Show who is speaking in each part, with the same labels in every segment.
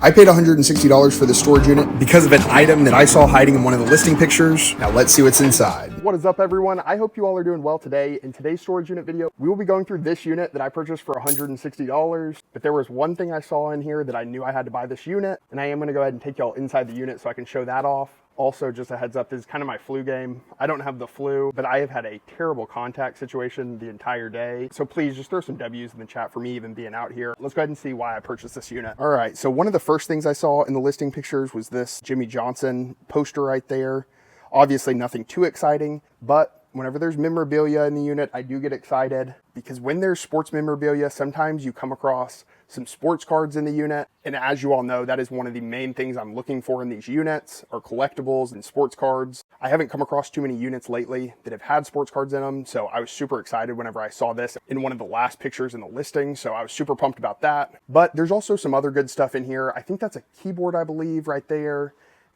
Speaker 1: I paid $160 for this storage unit because of an item that I saw hiding in one of the listing pictures. Now let's see what's inside. What is up, everyone? I hope you all are doing well today. In today's storage unit video, we will be going through this unit that I purchased for $160. But there was one thing I saw in here that I knew I had to buy this unit, and I am gonna go ahead and take y'all inside the unit so I can show that off. Also, just a heads up, this is kind of my flu game. I don't have the flu, but I have had a terrible contact situation the entire day. So please just throw some W's in the chat for me even being out here. Let's go ahead and see why I purchased this unit. All right, so one of the first things I saw in the listing pictures was this Jimmy Johnson poster right there. Obviously nothing too exciting, but whenever there's memorabilia in the unit, I do get excited because when there's sports memorabilia, sometimes you come across some sports cards in the unit. And as you all know, that is one of the main things I'm looking for in these units are collectibles and sports cards. I haven't come across too many units lately that have had sports cards in them. So I was super excited whenever I saw this in one of the last pictures in the listing. So I was super pumped about that. But there's also some other good stuff in here. I think that's a keyboard, I believe, right there.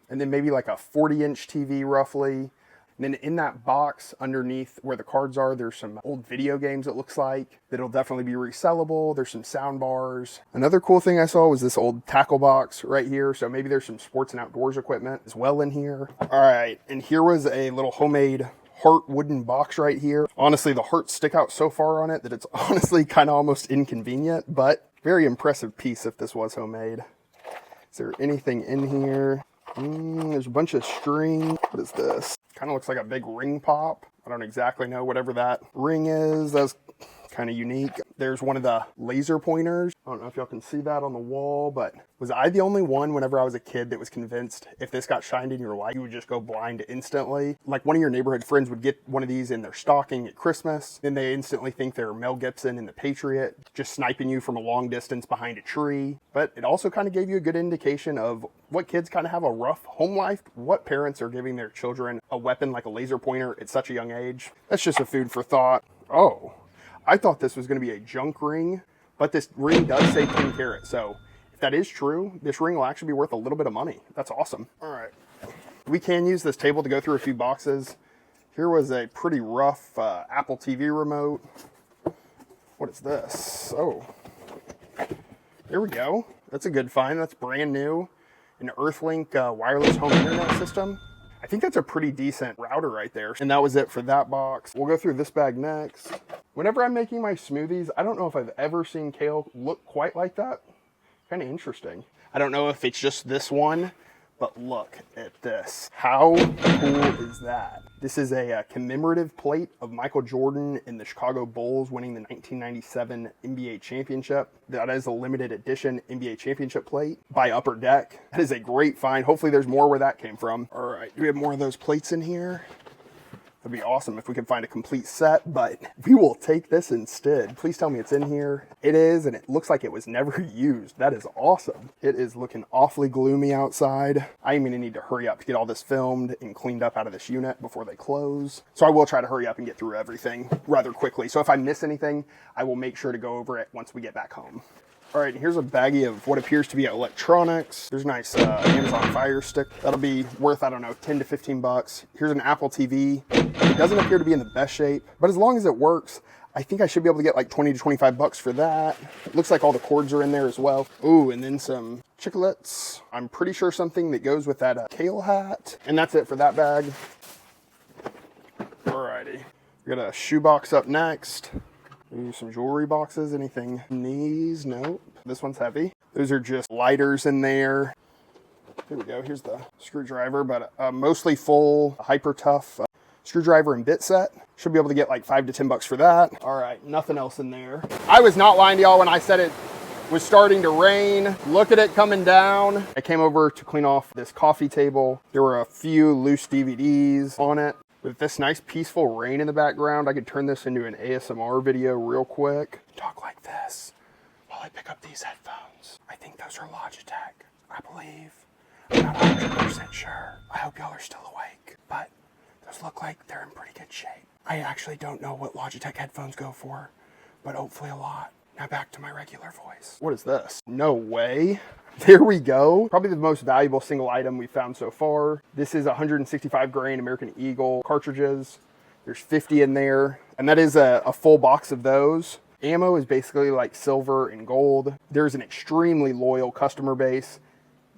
Speaker 1: And then maybe like a 40-inch TV roughly. And then in that box underneath where the cards are, there's some old video games, it looks like, that'll definitely be resellable. There's some sound bars. Another cool thing I saw was this old tackle box right here. So maybe there's some sports and outdoors equipment as well in here. All right, and here was a little homemade heart wooden box right here. Honestly, the hearts stick out so far on it that it's honestly kind of almost inconvenient, but very impressive piece if this was homemade. Is there anything in here? There's a bunch of string. What is this? Kind of looks like a big ring pop. I don't exactly know whatever that ring is. That's kind of unique. There's one of the laser pointers. I don't know if y'all can see that on the wall, but was I the only one whenever I was a kid that was convinced if this got shined in your light, you would just go blind instantly? Like one of your neighborhood friends would get one of these in their stocking at Christmas, then they instantly think they're Mel Gibson in The Patriot, just sniping you from a long distance behind a tree. But it also kind of gave you a good indication of what kids kind of have a rough home life, what parents are giving their children a weapon like a laser pointer at such a young age. That's just a food for thought. Oh, I thought this was going to be a junk ring, but this ring does say 10 karat. So if that is true, this ring will actually be worth a little bit of money. That's awesome. All right. We can use this table to go through a few boxes. Here was a pretty rough Apple TV remote. What is this? Oh, there we go. That's a good find. That's brand new. An Earthlink wireless home internet system. I think that's a pretty decent router right there. And that was it for that box. We'll go through this bag next. Whenever I'm making my smoothies, I don't know if I've ever seen kale look quite like that. Kind of interesting. I don't know if it's just this one, but look at this. How cool is that? This is a commemorative plate of Michael Jordan and the Chicago Bulls winning the 1997 NBA championship. That is a limited edition NBA championship plate by Upper Deck. That is a great find. Hopefully there's more where that came from. All right, do we have more of those plates in here? That'd be awesome if we could find a complete set, but we will take this instead. Please tell me it's in here. It is, and it looks like it was never used. That is awesome. It is looking awfully gloomy outside. I am gonna need to hurry up to get all this filmed and cleaned up out of this unit before they close. So I will try to hurry up and get through everything rather quickly. So if I miss anything, I will make sure to go over it once we get back home. All right, here's a baggie of what appears to be electronics. There's a nice Amazon Fire Stick. That'll be worth, I don't know, 10 to 15 bucks. Here's an Apple TV. It doesn't appear to be in the best shape, but as long as it works, I think I should be able to get like 20 to 25 bucks for that. It looks like all the cords are in there as well. Ooh, and then some chiclets. I'm pretty sure something that goes with that kale hat. And that's it for that bag. Alrighty, we got a shoebox up next. Ooh, some jewelry boxes, anything in these? Nope. This one's heavy. Those are just lighters in there. Here we go, here's the screwdriver, but mostly full, hyper tough screwdriver and bit set. Should be able to get like 5 to 10 bucks for that. All right, nothing else in there. I was not lying to y'all when I said it was starting to rain. Look at it coming down. I came over to clean off this coffee table. There were a few loose DVDs on it. With this nice peaceful rain in the background, I could turn this into an ASMR video real quick. Talk like this while I pick up these headphones. I think those are Logitech, I believe. I'm not 100% sure. I hope y'all are still awake, but those look like they're in pretty good shape. I actually don't know what Logitech headphones go for, but hopefully a lot. Now back to my regular voice. What is this? No way. There we go. Probably the most valuable single item we've found so far. This is 165 grain American Eagle cartridges. There's 50 in there, and that is a full box of those. Ammo is basically like silver and gold. There's an extremely loyal customer base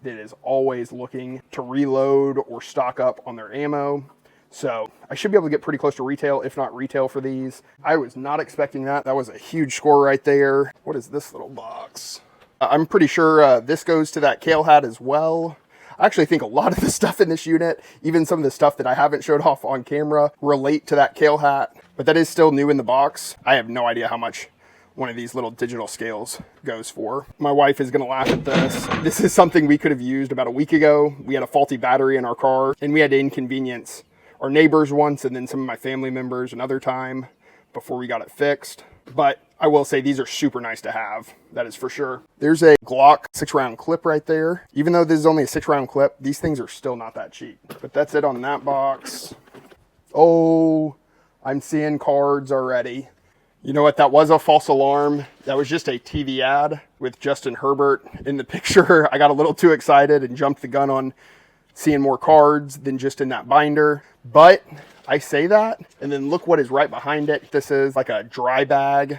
Speaker 1: that is always looking to reload or stock up on their ammo. So I should be able to get pretty close to retail, if not retail, for these. I was not expecting that. That was a huge score right there. What is this little box? I'm pretty sure this goes to that Kale hat as well. I actually think a lot of the stuff in this unit, even some of the stuff that I haven't showed off on camera, relate to that Kale hat. But that is still new in the box. I have no idea how much one of these little digital scales goes for. My wife is gonna laugh at this. This is something we could have used about a week ago. We had a faulty battery in our car, and we had to inconvenience our neighbors once, and then some of my family members another time before we got it fixed. But I will say these are super nice to have, that is for sure. There's a Glock 6-round clip right there. Even though this is only a 6-round clip, these things are still not that cheap. But that's it on that box. Oh, I'm seeing cards already. You know what, that was a false alarm. That was just a TV ad with Justin Herbert in the picture. I got a little too excited and jumped the gun on seeing more cards than just in that binder. But I say that, and then look what is right behind it. This is like a dry bag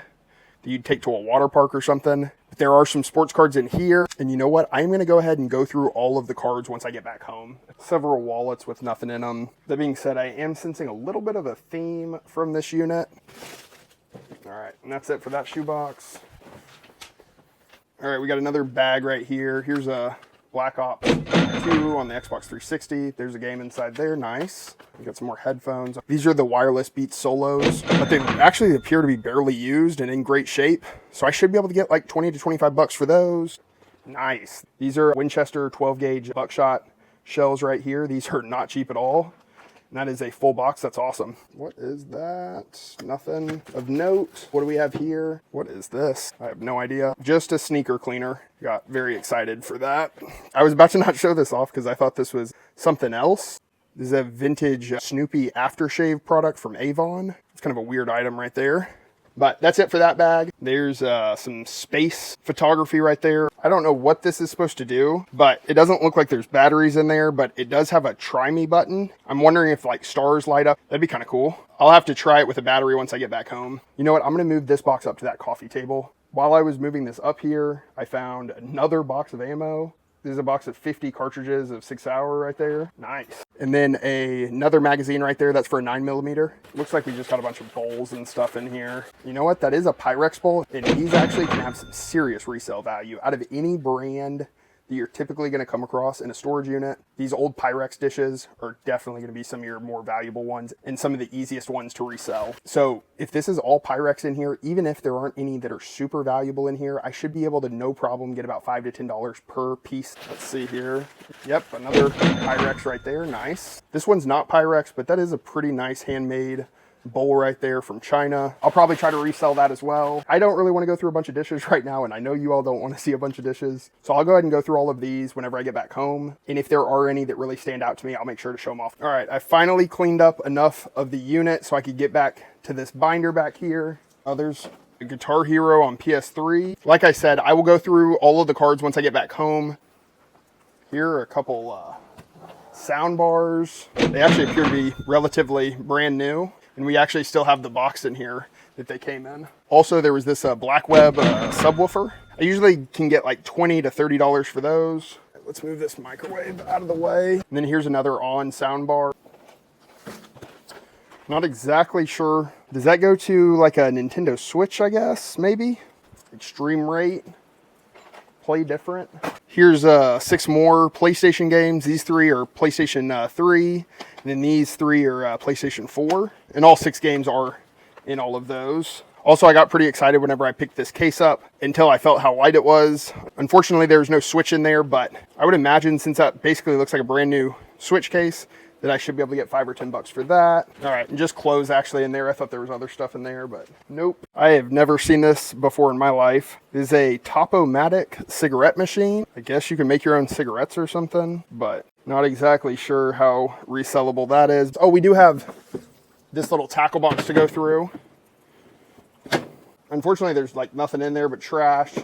Speaker 1: that you'd take to a water park or something. But there are some sports cards in here. And you know what? I'm going to go ahead and go through all of the cards once I get back home. Several wallets with nothing in them. That being said, I am sensing a little bit of a theme from this unit. All right, and that's it for that shoebox. All right, we got another bag right here. Here's a Black Ops 2 on the Xbox 360. There's a game inside there, nice. We got some more headphones. These are the wireless Beats Solos, but they actually appear to be barely used and in great shape. So I should be able to get like 20 to 25 bucks for those. Nice. These are Winchester 12 gauge buckshot shells right here. These are not cheap at all. And that is a full box. That's awesome. What is that? Nothing of note. What do we have here? What is this? I have no idea. Just a sneaker cleaner. Got very excited for that. I was about to not show this off because I thought this was something else. This is a vintage Snoopy aftershave product from Avon. It's kind of a weird item right there. But that's it for that bag. There's some space photography right there. I don't know what this is supposed to do, but it doesn't look like there's batteries in there, but it does have a try me button. I'm wondering if like stars light up. That'd be kind of cool. I'll have to try it with a battery once I get back home. You know what? I'm going to move this box up to that coffee table. While I was moving this up here, I found another box of ammo. This is a box of 50 cartridges of 6 Hour right there. Nice. And then another magazine right there. That's for a 9mm. Looks like we just got a bunch of bowls and stuff in here. You know what? That is a Pyrex bowl. And these actually can have some serious resale value. Out of any brand that you're typically going to come across in a storage unit, these old Pyrex dishes are definitely going to be some of your more valuable ones and some of the easiest ones to resell. So if this is all Pyrex in here, even if there aren't any that are super valuable in here, I should be able to no problem get about $5 to $10 per piece. Let's see here. Yep, another Pyrex right there. Nice. This one's not Pyrex, but that is a pretty nice handmade bowl right there from China. I'll probably try to resell that as well. I don't really want to go through a bunch of dishes right now, and I know you all don't want to see a bunch of dishes. So I'll go ahead and go through all of these whenever I get back home. And if there are any that really stand out to me, I'll make sure to show them off. All right, I finally cleaned up enough of the unit so I could get back to this binder back here. Oh, there's a Guitar Hero on PS3. Like I said, I will go through all of the cards once I get back home. Here are a couple sound bars. They actually appear to be relatively brand new. And we actually still have the box in here that they came in. Also, there was this Blackweb subwoofer. I usually can get like $20 to $30 for those. Let's move this microwave out of the way. And then here's another on sound bar. Not exactly sure. Does that go to like a Nintendo Switch, I guess, maybe? Extreme rate. Play different. Here's 6 more PlayStation games. These 3 are PlayStation 3. And then these 3 are PlayStation 4. And all 6 games are in all of those. Also, I got pretty excited whenever I picked this case up until I felt how light it was. Unfortunately, there's no Switch in there, but I would imagine since that basically looks like a brand new Switch case, that I should be able to get $5 or $10 for that. All right, and just clothes actually in there. I thought there was other stuff in there, but nope. I have never seen this before in my life. This is a Topomatic cigarette machine. I guess you can make your own cigarettes or something, but not exactly sure how resellable that is. Oh, we do have this little tackle box to go through. Unfortunately, there's like nothing in there but trash,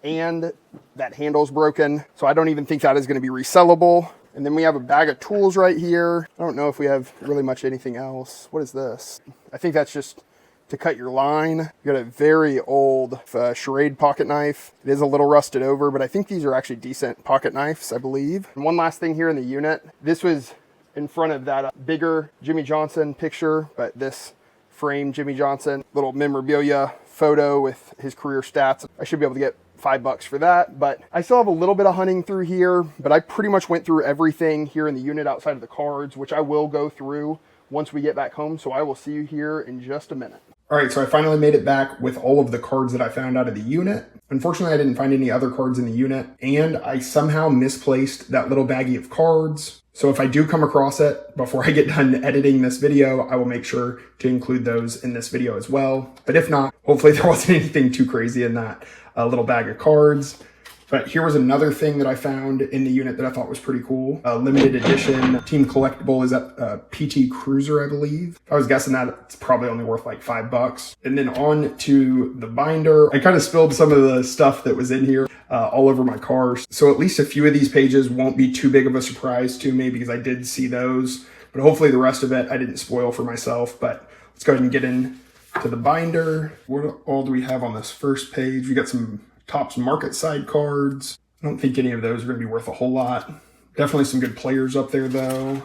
Speaker 1: and that handle's broken, so I don't even think that is going to be resellable. And then we have a bag of tools right here. I don't know if we have really much anything else. What is this? I think that's just to cut your line. You got a very old Schrade pocket knife. It is a little rusted over, but I think these are actually decent pocket knives, I believe. And one last thing here in the unit. This was in front of that bigger Jimmy Johnson picture, but this framed Jimmy Johnson little memorabilia photo with his career stats. I should be able to get $5 for that, but I still have a little bit of hunting through here, but I pretty much went through everything here in the unit outside of the cards, which I will go through once we get back home. So I will see you here in just a minute. All right, so I finally made it back with all of the cards that I found out of the unit. Unfortunately, I didn't find any other cards in the unit, and I somehow misplaced that little baggie of cards. So if I do come across it before I get done editing this video, I will make sure to include those in this video as well. But if not, hopefully there wasn't anything too crazy in that little bag of cards. But here was another thing that I found in the unit that I thought was pretty cool. A limited edition team collectible. Is that PT Cruiser, I believe? I was guessing that it's probably only worth like $5. And then on to the binder. I kind of spilled some of the stuff that was in here all over my car. So at least a few of these pages won't be too big of a surprise to me because I did see those. But hopefully the rest of it I didn't spoil for myself. But let's go ahead and get into the binder. What all do we have on this first page? We got some Topps market side cards. I don't think any of those are going to be worth a whole lot. Definitely some good players up there though.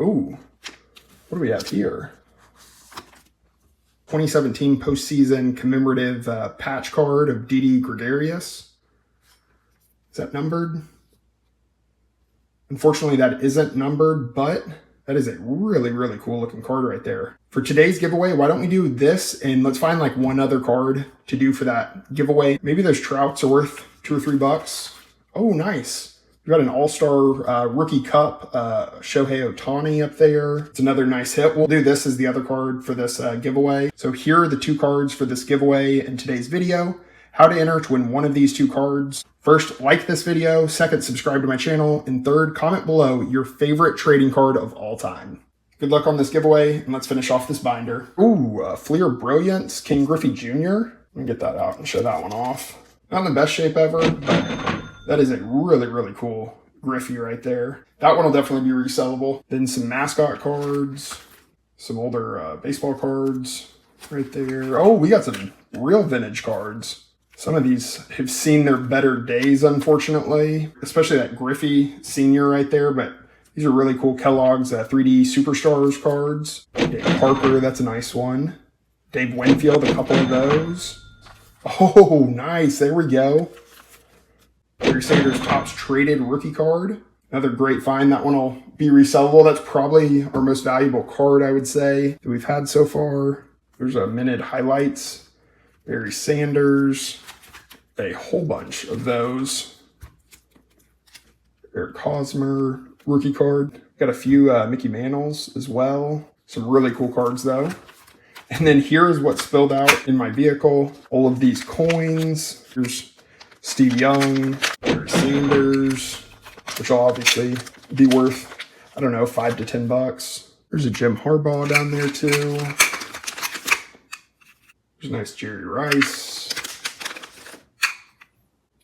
Speaker 1: Ooh, what do we have here? 2017 postseason commemorative patch card of Didi Gregorius. Is that numbered? Unfortunately, that isn't numbered, but that is a really, really cool looking card right there. For today's giveaway, why don't we do this and let's find like one other card to do for that giveaway. Maybe those Trouts are worth $2 or $3. Oh, nice. We got an all-star rookie cup, Shohei Ohtani up there. It's another nice hit. We'll do this as the other card for this giveaway. So here are the two cards for this giveaway in today's video. How to enter to win one of these two cards. First, like this video. Second, subscribe to my channel. And third, comment below your favorite trading card of all time. Good luck on this giveaway, and let's finish off this binder. Ooh, Fleer Brilliance, King Griffey Jr. Let me get that out and show that one off. Not in the best shape ever, but that is a really, really cool Griffey right there. That one will definitely be resellable. Then some mascot cards, some older baseball cards right there. Oh, we got some real vintage cards. Some of these have seen their better days, unfortunately, especially that Griffey Senior right there, but these are really cool. Kellogg's 3D Superstars cards. Dave Parker, that's a nice one. Dave Winfield, a couple of those. Oh, nice. There we go. Barry Sanders Topps Traded rookie card. Another great find. That one will be resellable. That's probably our most valuable card, I would say, that we've had so far. There's a minute highlights. Barry Sanders. A whole bunch of those. Eric Hosmer rookie card. Got a few Mickey Mantles as well. Some really cool cards though. And then here is what spilled out in my vehicle. All of these coins. Here's Steve Young, Barry Sanders, which will obviously be worth, I don't know, $5 to $10. There's a Jim Harbaugh down there too. There's a nice Jerry Rice.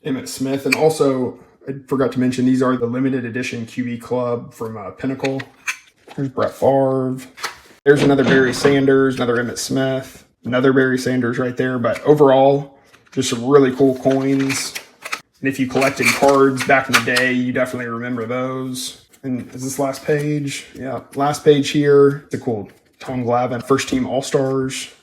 Speaker 1: Emmitt Smith, and also I forgot to mention, these are the limited edition QB Club from Pinnacle. There's Brett Favre. There's another Barry Sanders, another Emmitt Smith, another Barry Sanders right there. But overall, just some really cool coins. And if you collected cards back in the day, you definitely remember those. And is this last page? Yeah, last page here. It's a cool Tom Glavine first team All-Stars.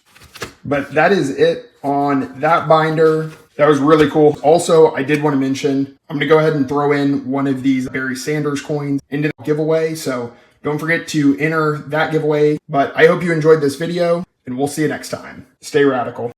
Speaker 1: But that is it on that binder. That was really cool. Also, I did want to mention, I'm going to go ahead and throw in one of these Barry Sanders coins into the giveaway. So don't forget to enter that giveaway. But I hope you enjoyed this video, and we'll see you next time. Stay radical.